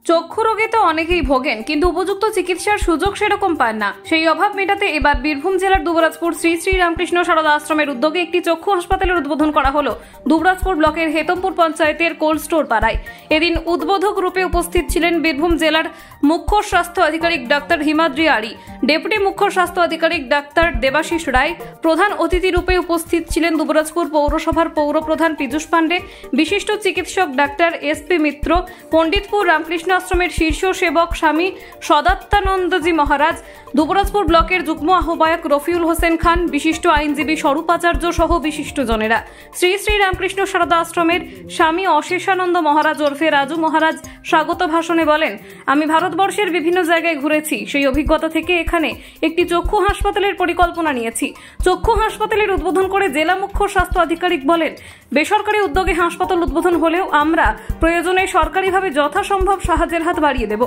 চক্ষু রোগে তো অনেকেই ভোগেন, কিন্তু উপযুক্ত চিকিৎসার সুযোগ সেরকম পান না। সেই অভাব মেটাতে এবার বীরভূম জেলার দুবরাজপুর শ্রী শ্রী রামকৃষ্ণ সারদা আশ্রমের উদ্যোগে একটি চক্ষু হাসপাতালের উদ্বোধন করা হলো দুবরাজপুর ব্লকের হেতমপুর পঞ্চায়েতের কোল্ড স্টোর পাড়ায়। এদিন উদ্বোধক রূপে উপস্থিত ছিলেন বীরভূম জেলার মুখ্য স্বাস্থ্য আধিকারিক ডাক্তার হিমাদ্রি আড়ি, ডেপুটি মুখ্য স্বাস্থ্য আধিকারিক ডাক্তার দেবাশিস রায়। প্রধান অতিথি রূপে উপস্থিত ছিলেন দুবরাজপুর পৌরসভার পৌরপ্রধান পীযূষ পাণ্ডে, বিশিষ্ট চিকিৎসক ডাক্তার SP মিত্র, পণ্ডিতপুর রামকৃষ্ণ আশ্রমের শীর্ষ সেবক স্বামী সদাত্তানন্দজি মহারাজ, দুবরাজপুর ব্লকের যুগ্ম আহ্বায়ক রফিউল হোসেন খান, বিশিষ্ট আইনজীবী স্বরূপ আচার্য সহ বিশিষ্টজনেরা। শ্রী শ্রী রামকৃষ্ণ সারদা আশ্রমের স্বামী অশেষানন্দ মহারাজ ওরফে রাজু মহারাজ স্বাগত ভাষণে বলেন, আমি ভারতবর্ষের বিভিন্ন জায়গায় ঘুরেছি, সেই অভিজ্ঞতা থেকে এখানে একটি চক্ষু হাসপাতালের পরিকল্পনা নিয়েছি। চক্ষু হাসপাতালের উদ্বোধন করে জেলা মুখ্য স্বাস্থ্য আধিকারিক বলেন, বেসরকারি উদ্যোগে হাসপাতাল উদ্বোধন হলেও আমরা প্রয়োজনে সরকারিভাবে যথাসম্ভব সাহায্যের হাত বাড়িয়ে দেব।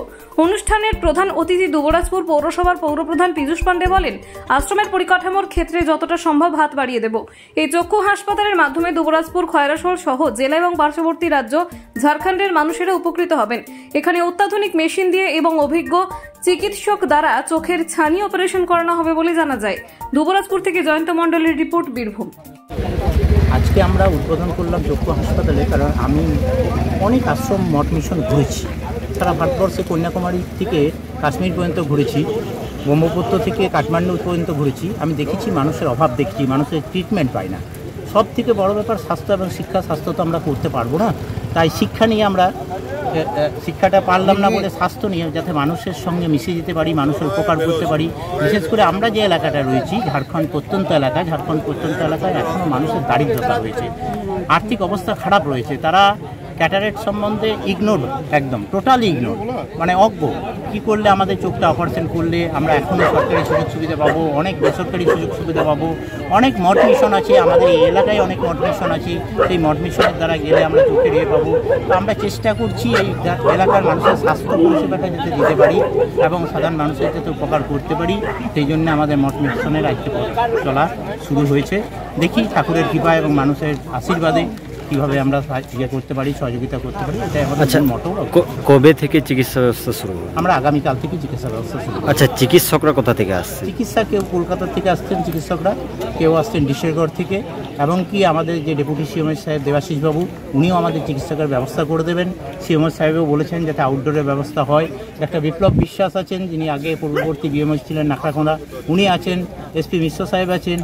অনুষ্ঠানের প্রধান অতিথি দুবরাজপুর পৌরসভার পৌরপ্রধান পীযূষ পাণ্ডে বলেন, আশ্রমের পরিকাঠামোর ক্ষেত্রে যতটা সম্ভব হাত বাড়িয়ে দেব। এই চক্ষু হাসপাতালের মাধ্যমে দুবরাজপুর, খয়রাশোল সহ জেলা এবং পার্শ্ববর্তী রাজ্য ঝাড়খণ্ডের মানুষেরা উপকৃত হবেন। এখানে অত্যাধুনিক মেশিন দিয়ে এবং অভিজ্ঞ চিকিৎসক দ্বারা চোখের ছানি অপারেশন করানো হবে বলে জানা যায়। দুবরাজপুর থেকে জয়ন্ত মণ্ডলের রিপোর্ট, বীরভূম। আজকে আমরা উদ্বোধন করলাম চক্ষু হাসপাতালে, কারণ আমি অনেক আশ্রম মঠ মিশন ঘুরেছি। সারা ভারতবর্ষে কন্যাকুমারী থেকে কাশ্মীর পর্যন্ত ঘুরেছি, ব্রহ্মপুত্র থেকে কাঠমান্ডু পর্যন্ত ঘুরেছি। আমি দেখেছি মানুষের অভাব, দেখেছি মানুষের ট্রিটমেন্ট পায় না। সব থেকে বড় ব্যাপার স্বাস্থ্য এবং শিক্ষা। স্বাস্থ্য তো আমরা করতে পারবো না, তাই শিক্ষা নিয়ে আমরা শিক্ষাটা পারলাম না বলে স্বাস্থ্য নিয়ে যাতে মানুষের সঙ্গে মিশে যেতে পারি, মানুষের উপকার করতে পারি। বিশেষ করে আমরা যে এলাকাটা রয়েছি ঝাড়খণ্ড প্রত্যন্ত এলাকায়, এখনও মানুষের দারিদ্রতা রয়েছে, আর্থিক অবস্থা খারাপ রয়েছে। তারা ক্যাটারেক্ট সম্বন্ধে ইগনোর, একদম টোটালি ইগনোর, মানে অজ্ঞ। কী করলে আমাদের চোখটা অপারেশন করলে আমরা এখনও সরকারি সুযোগ সুবিধা পাবো, অনেক বেসরকারি সুযোগ সুবিধা পাবো। অনেক মঠ মিশন আছে আমাদের এই এলাকায়, অনেক মঠ মিশন আছে। সেই মঠ মিশনের দ্বারা গেলে আমরা চোখের পাবো। তো আমরা চেষ্টা করছি এই এলাকার মানুষের স্বাস্থ্য পরিষেবাটা যাতে দিতে পারি এবং সাধারণ মানুষের যাতে উপকার করতে পারি, সেই জন্য আমাদের মঠ মিশনের আজকে চলা শুরু হয়েছে। দেখি ঠাকুরের কৃপা এবং মানুষের আশীর্বাদে কীভাবে আমরা করতে পারি, সহযোগিতা করতে পারি, এটাই আমাদের মতো। কবে থেকে চিকিৎসা ব্যবস্থা শুরু? আমরা আগামীকাল থেকে চিকিৎসা ব্যবস্থা শুরু। আচ্ছা, চিকিৎসকরা কোথা থেকে আসছে? চিকিৎসা কেউ কলকাতা থেকে আসছেন চিকিৎসকরা, কেউ আসছেন ডিশেরগড় থেকে, এবং কি আমাদের যে ডেপুটি সিএমএস সাহেব দেবাশিস বাবু, উনিও আমাদের চিকিৎসকের ব্যবস্থা করে দেবেন। সিএমএস সাহেবও বলেছেন যাতে আউটডোরের ব্যবস্থা হয়। একটা বিপ্লব বিশ্বাস আছেন, যিনি আগে পূর্ববর্তী বিএমএস ছিলেন নাকড়াকোনা, উনি আছেন। SP মিশ্র সাহেব আছেন,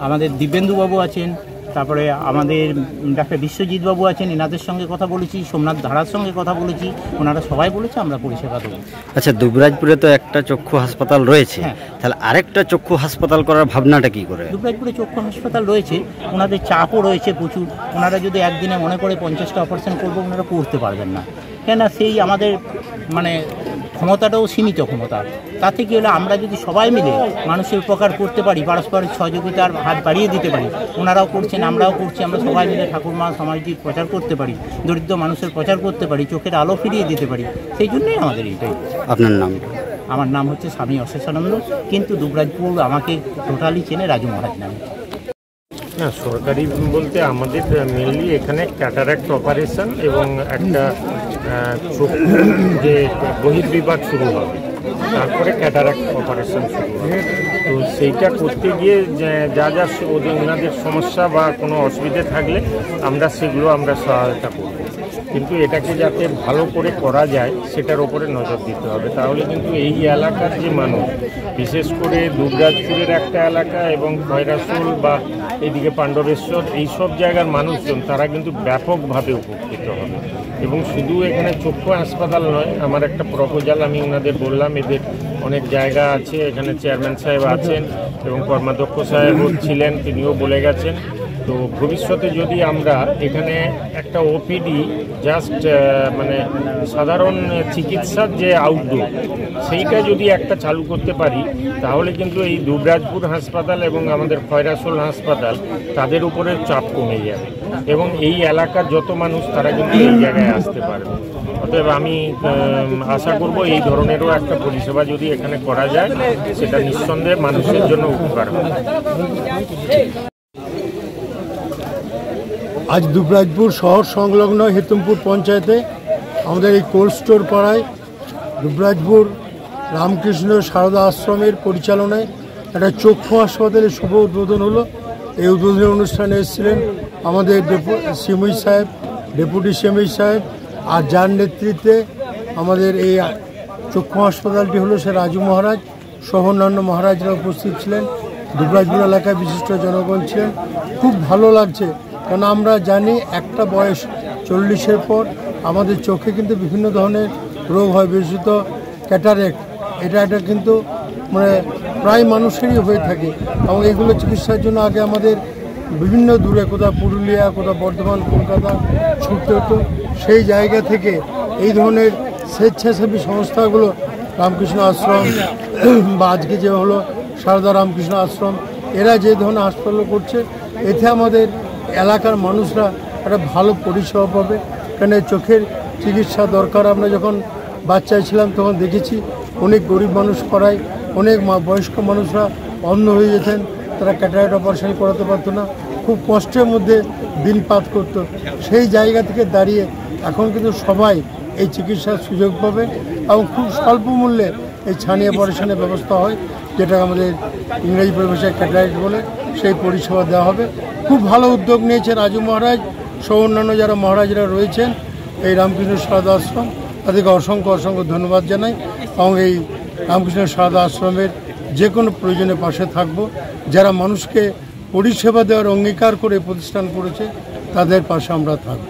আমাদের দিব্যেন্দুবাবু আছেন, তারপরে আমাদের ডাক্তার বিশ্বজিৎ বাবু আছেন, এনাদের সঙ্গে কথা বলেছি, সোমনাথ ধারার সঙ্গে কথা বলেছি, ওনারা সবাই বলেছে আমরা পরিষেবা দেবো। আচ্ছা, দুবরাজপুরে তো একটা চক্ষু হাসপাতাল রয়েছে, তাহলে আরেকটা চক্ষু হাসপাতাল করার ভাবনাটা কি করে? দুবরাজপুরে চক্ষু হাসপাতাল রয়েছে, ওনাদের চাপও রয়েছে প্রচুর। ওনারা যদি একদিনে মনে করে 50টা অপারেশন করবো, ওনারা করতে পারবেন না, কেন সেই আমাদের মানে ক্ষমতাটাও সীমিত ক্ষমতা। তাতে কি হলো, আমরা যদি সবাই মিলে মানুষের উপকার করতে পারি, পারস্পরিক সহযোগিতার হাত বাড়িয়ে দিতে পারি, ওনারাও করছেন আমরাও করছি, আমরা সবাই মিলে ঠাকুরমা সমাজটির প্রচার করতে পারি, দরিদ্র মানুষের প্রচার করতে পারি, চোখের আলো ফিরিয়ে দিতে পারি, সেই জন্যই আমাদের এইটাই। আপনার নাম? আমার নাম হচ্ছে স্বামী অশেষানন্দ, কিন্তু দুবরাজপুর আমাকে টোটালি চেনে রাজু মহারাজ নামে। না, সরকারি বলতে আমাদের মেনলি এখানে ক্যাটারাক্ট অপারেশন এবং একটা চক্ষু যে বহির্বিভাগ শুরু হবে, তারপরে ক্যাটারাক্ট অপারেশন শুরু হবে। তো সেইটা করতে গিয়ে যা যা ওনাদের সমস্যা বা কোনো অসুবিধে থাকলে আমরা সেগুলো সহায়তা করব, কিন্তু এটাকে যাতে ভালো করে করা যায় সেটার ওপরে নজর দিতে হবে। তাহলে কিন্তু এই এলাকার যে মানুষ, বিশেষ করে দুবরাজপুরের একটা এলাকা এবং খয়রাশোল বা এইদিকে পাণ্ডবেশ্বর, এইসব জায়গার মানুষজন তারা কিন্তু ব্যাপকভাবে উপকৃত হবে। এবং শুধু এখানে চক্ষু হাসপাতাল নয়, আমার একটা প্রপোজাল আমি ওনাদের বললাম, এদের অনেক জায়গা আছে, এখানে চেয়ারম্যান সাহেব আছেন এবং কর্মাধ্যক্ষ সাহেবও ছিলেন, তিনিও বলে গেছেন। তো ভবিষ্যতে যদি আমরা এখানে একটা OPD জাস্ট মানে সাধারণ চিকিৎসার যে আউটডোর, সেইটা যদি একটা চালু করতে পারি, তাহলে কিন্তু এই দুবরাজপুর হাসপাতাল এবং আমাদের খয়রাশোল হাসপাতাল তাদের উপরে চাপ কমে যাবে এবং এই এলাকার যত মানুষ তারা কিন্তু এই জায়গায় আসতে পারবে। অতএব আমি আশা করব এই ধরনেরও একটা পরিষেবা যদি এখানে করা যায়, সেটা নিঃসন্দেহে মানুষের জন্য উপকার হবে। আজ দুবরাজপুর শহর সংলগ্ন হেতমপুর পঞ্চায়েতে আমাদের এই কোল্ড স্টোর পাড়ায় দুবরাজপুর রামকৃষ্ণ সারদা আশ্রমের পরিচালনায় একটা চক্ষু হাসপাতালের শুভ উদ্বোধন হলো। এই উদ্বোধনী অনুষ্ঠানে এসেছিলেন আমাদের সিমুই সাহেব, ডেপুটি সিমুই সাহেব, আর যার নেতৃত্বে আমাদের এই চক্ষু হাসপাতালটি হলো সে রাজু মহারাজ সহ অন্যান্য মহারাজরা উপস্থিত ছিলেন। দুবরাজপুর এলাকায় বিশিষ্ট জনগণ ছিলেন। খুব ভালো লাগছে, কারণ আমরা জানি একটা বয়স 40-এর পর আমাদের চোখে কিন্তু বিভিন্ন ধরনের রোগ হয়, বিশেষত ক্যাটারেক্ট। এটা কিন্তু মানে প্রায় মানুষেরই হয়ে থাকে, এবং এগুলো চিকিৎসার জন্য আগে আমাদের বিভিন্ন দূরে, কোথাও পুরুলিয়া, কোথাও বর্ধমান, কলকাতা ছুটতে হতো। সেই জায়গা থেকে এই ধরনের স্বেচ্ছাসেবী সংস্থাগুলো, রামকৃষ্ণ আশ্রম বা আজকে যে হলো সারদা রামকৃষ্ণ আশ্রম, এরা যে ধরনের হাসপাতাল করছে, এতে আমাদের এলাকার মানুষরা একটা ভালো পরিষেবা পাবে। কেন চোখের চিকিৎসা দরকার। আমরা যখন বাচ্চায় ছিলাম তখন দেখেছি অনেক গরিব মানুষ করায়, অনেক বয়স্ক মানুষরা অন্ধ হয়ে যেতেন, তারা ক্যাটারাক্ট অপারেশন করাতে পারতো না, খুব কষ্টের মধ্যে দিনপাত করতো। সেই জায়গা থেকে দাঁড়িয়ে এখন কিন্তু সবাই এই চিকিৎসার সুযোগ পাবে, এবং খুব স্বল্প মূল্যে এই ছানি অপারেশনের ব্যবস্থা হয়, যেটা আমাদের ইংরেজি পরিভাষায় ক্যাটারাক্ট বলে, সেই পরিষেবা দেওয়া হবে। খুব ভালো উদ্যোগ নিয়েছে রাজু মহারাজ সহ অন্যান্য যারা মহারাজরা রয়েছেন এই রামকৃষ্ণ সারদা আশ্রম, তাদেরকে অসংখ্য অসংখ্য ধন্যবাদ জানাই। এবং এই রামকৃষ্ণ সারদা আশ্রমের যে কোনো প্রয়োজনে পাশে থাকব। যারা মানুষকে পরিষেবা দেওয়ার অঙ্গীকার করে প্রতিষ্ঠান করেছে, তাদের পাশে আমরা থাকব।